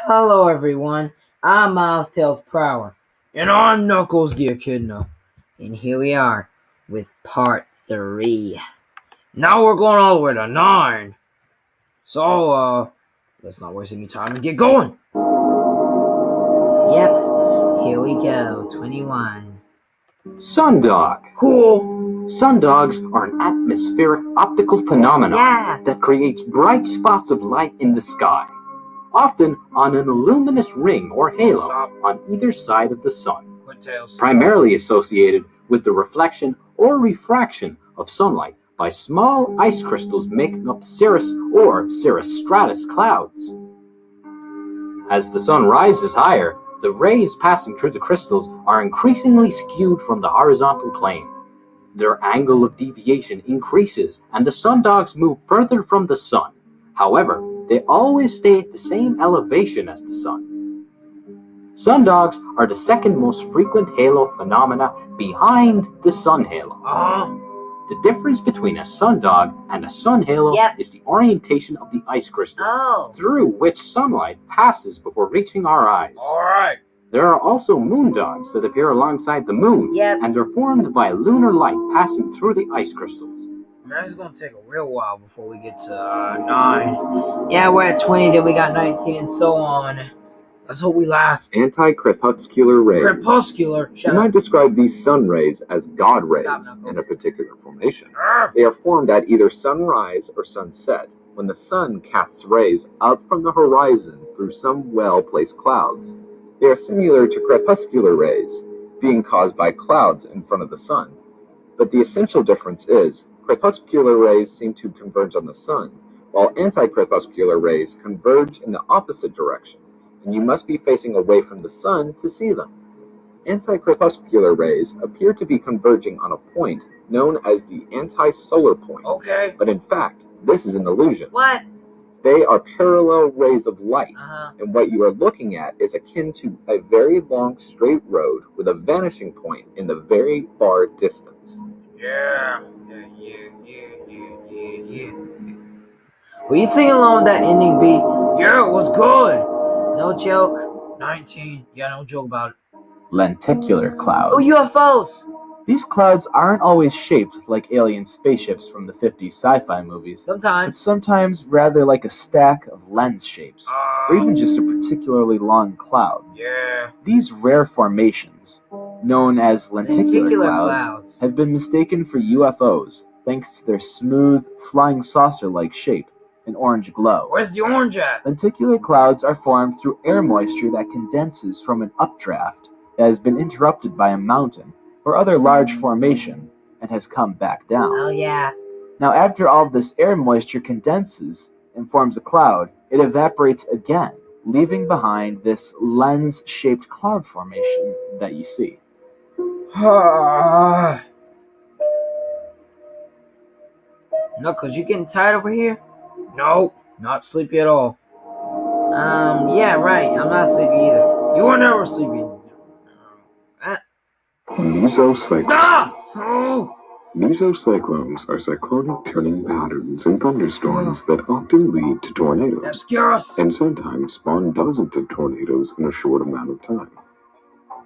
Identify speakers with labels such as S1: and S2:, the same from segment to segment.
S1: Hello everyone, I'm Miles Tails Prower. And I'm Knuckles the Echidna. And here we are with part 3. Now we're going all the way to 9. So, let's not waste any time and get going. Yep, here we go, 21.
S2: Sundog.
S1: Cool.
S2: Sundogs are an atmospheric optical phenomenon that creates bright spots of light in the sky, often on an luminous ring or halo on either side of the sun, primarily associated with the reflection or refraction of sunlight by small ice crystals making up cirrus or cirrostratus clouds. As the sun rises higher, the rays passing through the crystals are increasingly skewed from the horizontal plane. Their angle of deviation increases and the sundogs move further from the sun. However, they always stay at the same elevation as the sun. Sundogs are the second most frequent halo phenomena behind the sun halo. The difference between a sundog and a sun halo is the orientation of the ice crystals through which sunlight passes before reaching our eyes.
S1: Alright.
S2: There are also moondogs that appear alongside the moon, and they're formed by lunar light passing through the ice crystals.
S1: Man, it's gonna take a real while before we get to 9. Yeah, we're at 20, then we got 19, and so on. Let's hope we last.
S3: Anti-crepuscular rays.
S1: Crepuscular?
S3: You might describe these sun rays as God rays in a particular formation. They are formed at either sunrise or sunset, when the sun casts rays out from the horizon through some well-placed clouds. They are similar to crepuscular rays, being caused by clouds in front of the sun. But the essential difference is, crepuscular rays seem to converge on the sun, while anti-crepuscular rays converge in the opposite direction, and you must be facing away from the sun to see them. Anti-crepuscular rays appear to be converging on a point known as the anti-solar point.
S1: Okay.
S3: But in fact, this is an illusion.
S1: What?
S3: They are parallel rays of light, and what you are looking at is akin to a very long straight road with a vanishing point in the very far distance.
S1: Yeah. Will you sing along with that ending beat? Yeah, it was good. No joke. 19. Yeah, no joke about it.
S2: Lenticular clouds.
S1: Oh, UFOs!
S2: These clouds aren't always shaped like alien spaceships from the 50s sci-fi movies. But
S1: Sometimes.
S2: sometimes rather like a stack of lens shapes, or even just a particularly long cloud.
S1: Yeah.
S2: These rare formations, known as lenticular clouds, have been mistaken for UFOs thanks to their smooth, flying saucer-like shape and orange glow.
S1: Where's the orange at?
S2: Lenticular clouds are formed through air moisture that condenses from an updraft that has been interrupted by a mountain or other large formation and has come back down.
S1: Oh, yeah.
S2: Now, after all this air moisture condenses and forms a cloud, it evaporates again, leaving behind this lens-shaped cloud formation that you see.
S1: Knuckles, you getting tired over here?
S2: No, not sleepy at all.
S1: Yeah, right. I'm not sleepy either.
S2: You are never sleepy.
S3: Mesocyclones. Mesocyclones are cyclonic turning patterns in thunderstorms that often lead to tornadoes.
S1: That scares us.
S3: And sometimes spawn dozens of tornadoes in a short amount of time.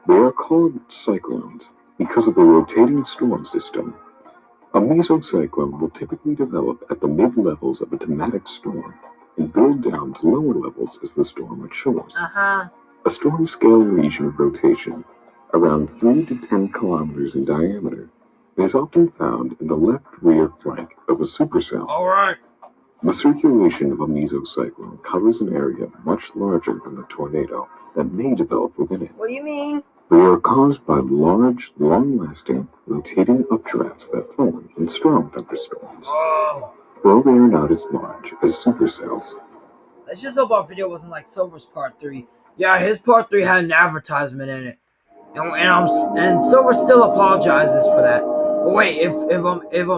S3: They are called cyclones because of the rotating storm system. A mesocyclone will typically develop at the mid-levels of a dramatic storm and build down to lower levels as the storm matures. A storm scale region of rotation, around 3 to 10 kilometers in diameter, is often found in the left rear flank of a supercell.
S1: Alright.
S3: The circulation of a mesocyclone covers an area much larger than the tornado that may develop within it.
S1: What do you mean?
S3: They are caused by large, long-lasting, rotating updrafts that form in strong thunderstorms. Though they are not as large as supercells.
S1: Let's just hope our video wasn't like Silver's part 3. Yeah, his part 3 had an advertisement in it. And Silver still apologizes for that. But wait, if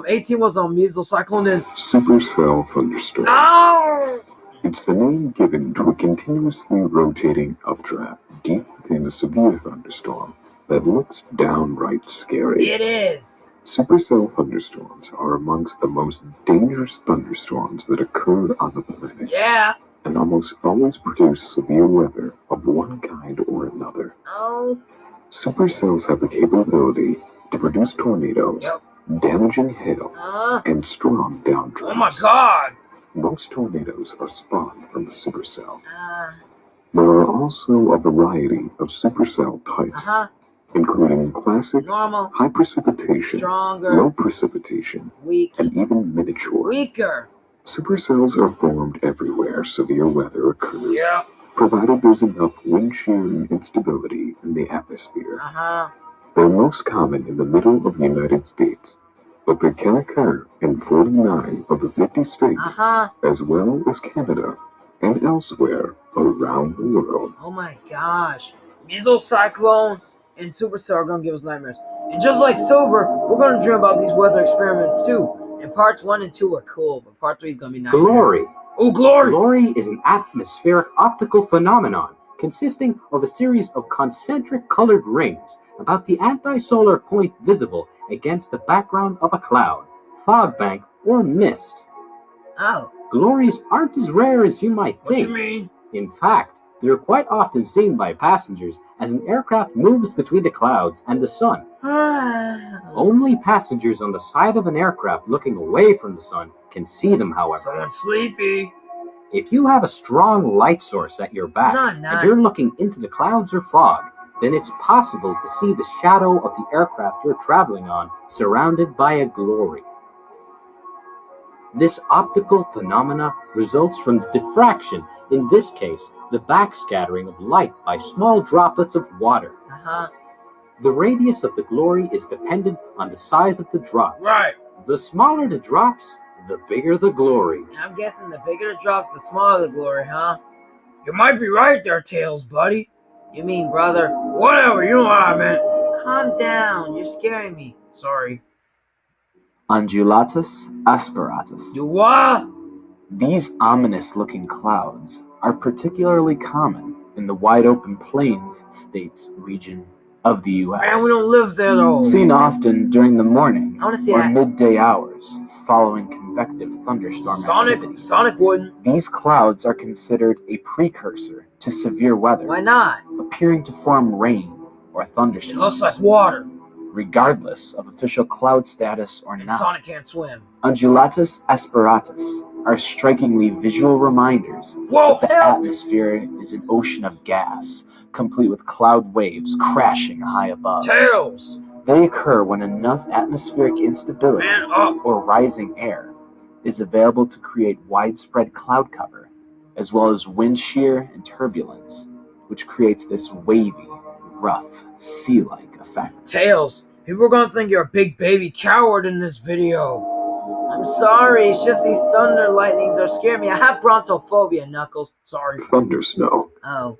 S1: 18 was on mesocyclone, then
S3: supercell thunderstorm.
S1: No!
S3: It's the name given to a continuously rotating updraft deep within a severe thunderstorm that looks downright scary.
S1: It is.
S3: Supercell thunderstorms are amongst the most dangerous thunderstorms that occur on the planet.
S1: Yeah.
S3: and almost always produce severe weather of one kind or another.
S1: Oh.
S3: Supercells have the capability to produce tornadoes, damaging hail, and strong downdrafts.
S1: Oh my god!
S3: Most tornadoes are spawned from the supercell. There are also a variety of supercell types, including classic,
S1: normal,
S3: high precipitation,
S1: stronger,
S3: low precipitation,
S1: weak,
S3: and even miniature.
S1: Weaker.
S3: Supercells are formed everywhere severe weather occurs, provided there's enough wind shear and instability in the atmosphere. They're most common in the middle of the United States, but they can occur in 49 of the 50 states, as well as Canada and elsewhere around the world.
S1: Oh my gosh. Mesocyclone and supercell are going to give us nightmares. And just like Silver, we're going to dream about these weather experiments too. And parts 1 and 2 are cool, but part 3 is going to be nightmares.
S2: Glory.
S1: Oh, glory!
S2: Glory is an atmospheric optical phenomenon consisting of a series of concentric colored rings about the anti-solar point visible against the background of a cloud, fog bank, or mist.
S1: Oh.
S2: Glories aren't as rare as you might think.
S1: What you mean?
S2: In fact, they're quite often seen by passengers as an aircraft moves between the clouds and the sun. Only passengers on the side of an aircraft looking away from the sun can see them, however.
S1: Someone's sleepy.
S2: If you have a strong light source at your back and you're looking into the clouds or fog, then it's possible to see the shadow of the aircraft you're traveling on surrounded by a glory. This optical phenomena results from the diffraction, in this case, the backscattering of light by small droplets of water. The radius of the glory is dependent on the size of the drops.
S1: Right.
S2: The smaller the drops, the bigger the glory.
S1: And I'm guessing the bigger the drops, the smaller the glory, huh? You might be right there, Tails, buddy. You mean, brother? Whatever, you know what I meant. Calm down, you're scaring me. Sorry.
S4: Undulatus asperatus.
S1: You what?
S4: These ominous-looking clouds are particularly common in the wide-open plains states region of the U.S.
S1: Man, we don't live there, though.
S4: Seen often during the morning
S1: I want to see
S4: or
S1: that.
S4: midday hours following convective thunderstorm activity.
S1: Sonic wouldn't.
S4: These clouds are considered a precursor to severe weather.
S1: Why not?
S4: Appearing to form rain or thunderstorms.
S1: It looks like water.
S4: Regardless of official cloud status or
S1: And
S4: not.
S1: Sonic can't swim.
S4: Undulatus asperatus are strikingly visual reminders that the atmosphere is an ocean of gas, complete with cloud waves crashing high above.
S1: Tails!
S4: They occur when enough atmospheric instability or rising air is available to create widespread cloud cover, as well as wind shear and turbulence, which creates this wavy, rough, sea-like effect.
S1: Tails, people are gonna think you're a big baby coward in this video. I'm sorry, it's just these thunder lightnings are scaring me. I have brontophobia, Knuckles. Sorry.
S3: Thundersnow.
S1: Oh.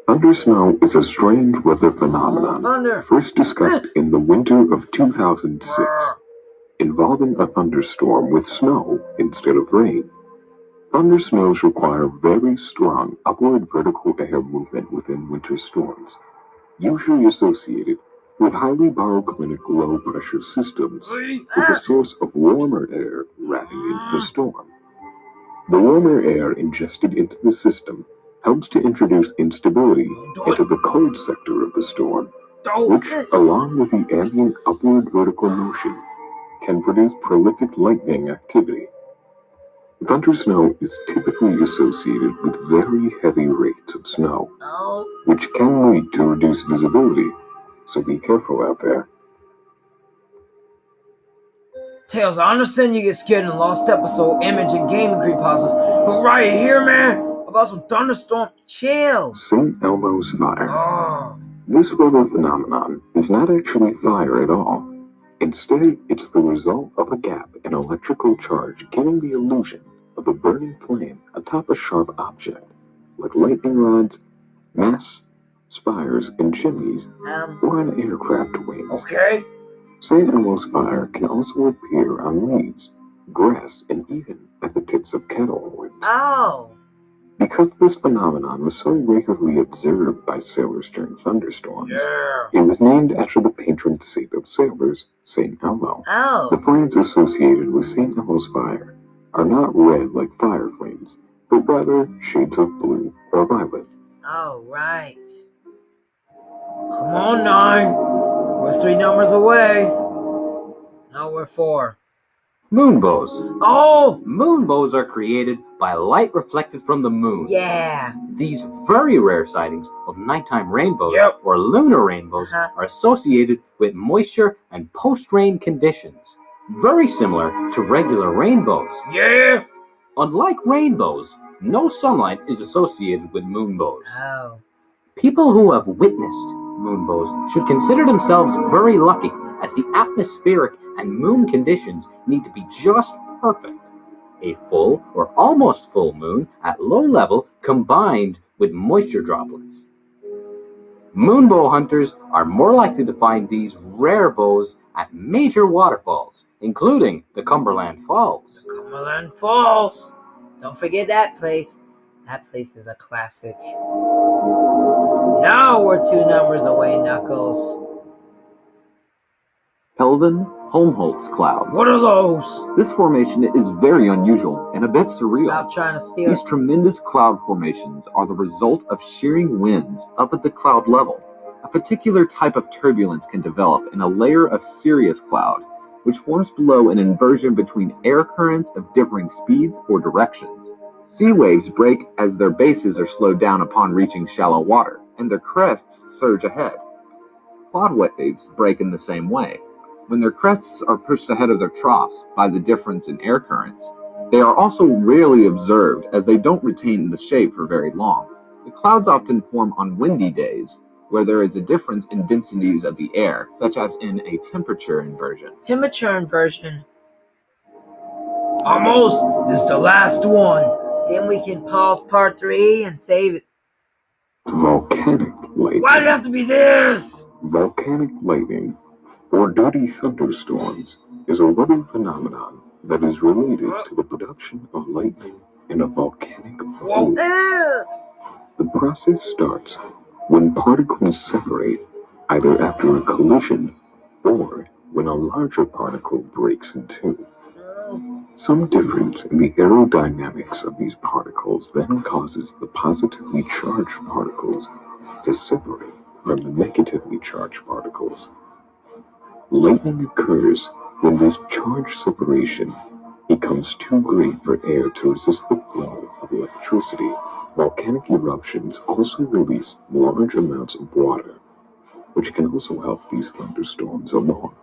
S3: Thundersnow is a strange weather phenomenon first discussed in the winter of 2006, involving a thunderstorm with snow instead of rain. Thundersnows require very strong upward vertical air movement within winter storms, usually associated with highly baroclinic low-pressure systems with a source of warmer air wrapping into the storm. The warmer air ingested into the system helps to introduce instability into the cold sector of the storm, which, along with the ambient upward vertical motion, can produce prolific lightning activity. Thundersnow is typically associated with very heavy rates of snow, which can lead to reduced visibility, so be careful out there.
S1: Tails, I understand you get scared in the Lost Episode image and gaming creepypastas, but right here, man, about some thunderstorm, chill.
S3: St. Elmo's fire. This weather phenomenon is not actually fire at all. Instead, it's the result of a gap in electrical charge giving the illusion of a burning flame atop a sharp object, like lightning rods, masts, spires, and chimneys, or on aircraft wings.
S1: Okay.
S3: St. Elmo's fire can also appear on leaves, grass, and even at the tips of kettle horns. Because this phenomenon was so regularly observed by sailors during thunderstorms, it was named after the patron saint of sailors, St. Elmo. The flames associated with St. Elmo's fire are not red like fire flames, but rather shades of blue or violet.
S1: Oh, right. Come on, 9. We're 3 numbers away. No, we're 4.
S2: Moonbows.
S1: Oh!
S2: Moonbows are created by light reflected from the moon.
S1: Yeah.
S2: These very rare sightings of nighttime rainbows
S1: Yep.
S2: or lunar rainbows are associated with moisture and post-rain conditions, very similar to regular rainbows.
S1: Yeah.
S2: Unlike rainbows, no sunlight is associated with moonbows.
S1: Oh.
S2: People who have witnessed moonbows should consider themselves very lucky, as the atmospheric and moon conditions need to be just perfect. A full or almost full moon at low level combined with moisture droplets. Moonbow hunters are more likely to find these rare bows at major waterfalls, including the Cumberland Falls.
S1: Cumberland Falls. Don't forget that place. That place is a classic. Now we're 2 numbers away, Knuckles.
S3: Kelvin-Helmholtz clouds.
S1: What are those?
S3: This formation is very unusual and a bit surreal.
S1: Stop trying to steal
S3: These
S1: it.
S3: tremendous cloud formations are the result of shearing winds up at the cloud level. A particular type of turbulence can develop in a layer of cirrus cloud, which forms below an inversion between air currents of differing speeds or directions. Sea waves break as their bases are slowed down upon reaching shallow water, and their crests surge ahead. Cloud waves break in the same way. When their crests are pushed ahead of their troughs by the difference in air currents, they are also rarely observed as they don't retain the shape for very long. The clouds often form on windy days, where there is a difference in densities of the air, such as in a temperature inversion.
S1: Temperature inversion. Almost. This is the last one. Then we can pause part 3 and save it.
S3: Volcanic lightning.
S1: Why did it have to be this?
S3: Volcanic lightning, or dirty thunderstorms, is a weather phenomenon that is related to the production of lightning in a volcanic hole. The process starts when particles separate, either after a collision or when a larger particle breaks in two. Some difference in the aerodynamics of these particles then causes the positively charged particles to separate from the negatively charged particles. Lightning occurs when this charge separation becomes too great for air to resist the flow of electricity. Volcanic eruptions also release large amounts of water, which can also help these thunderstorms along.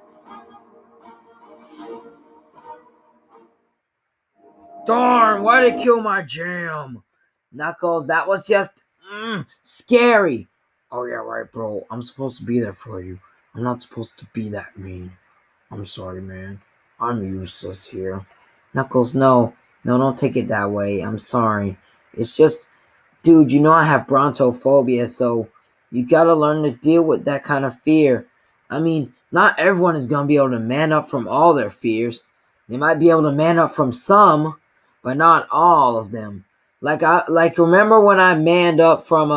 S1: Darn, why did it kill my jam? Knuckles, that was just scary. Oh yeah, right, bro. I'm supposed to be there for you. I'm not supposed to be that mean. I'm sorry, man. I'm useless here. Knuckles, no, don't take it that way. I'm sorry. It's just, dude, you know I have brontophobia, so you gotta learn to deal with that kind of fear. I mean, not everyone is gonna be able to man up from all their fears. They might be able to man up from some, but not all of them. Like remember when I manned up from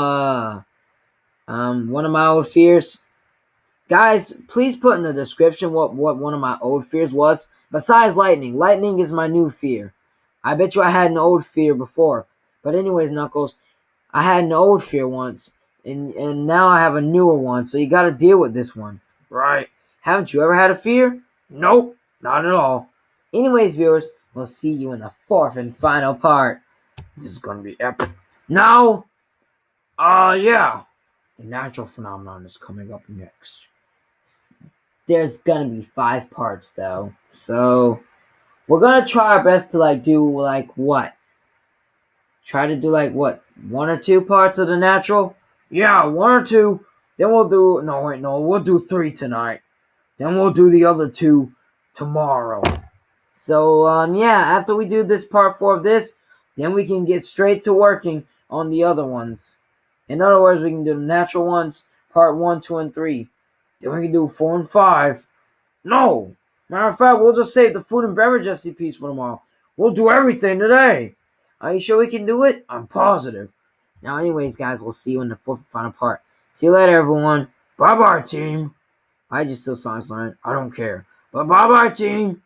S1: one of my old fears? Guys, please put in the description what one of my old fears was. Besides lightning. Lightning is my new fear. I bet you I had an old fear before. But anyways, Knuckles, I had an old fear once, and now I have a newer one, so you gotta deal with this one. Right. Haven't you ever had a fear? Nope, not at all. Anyways, viewers, we'll see you in the 4th and final part. This is gonna be epic. Now, yeah. The natural phenomenon is coming up next. There's gonna be 5 parts though, so we're gonna try our best to do what? Try to do 1 or 2 parts of the natural? Yeah, 1 or 2. Then we'll do we'll do 3 tonight. Then we'll do the other 2 tomorrow. So yeah, after we do this part 4 of this, then we can get straight to working on the other ones. In other words, we can do the natural ones, part 1, 2, and 3. Then we can do 4 and 5. No! Matter of fact, we'll just save the food and beverage SCPs for tomorrow. We'll do everything today. Are you sure we can do it? I'm positive. Now, anyways, guys, we'll see you in the 4th and final part. See you later, everyone. Bye-bye, team. I just still silent. I don't care. But bye-bye, team.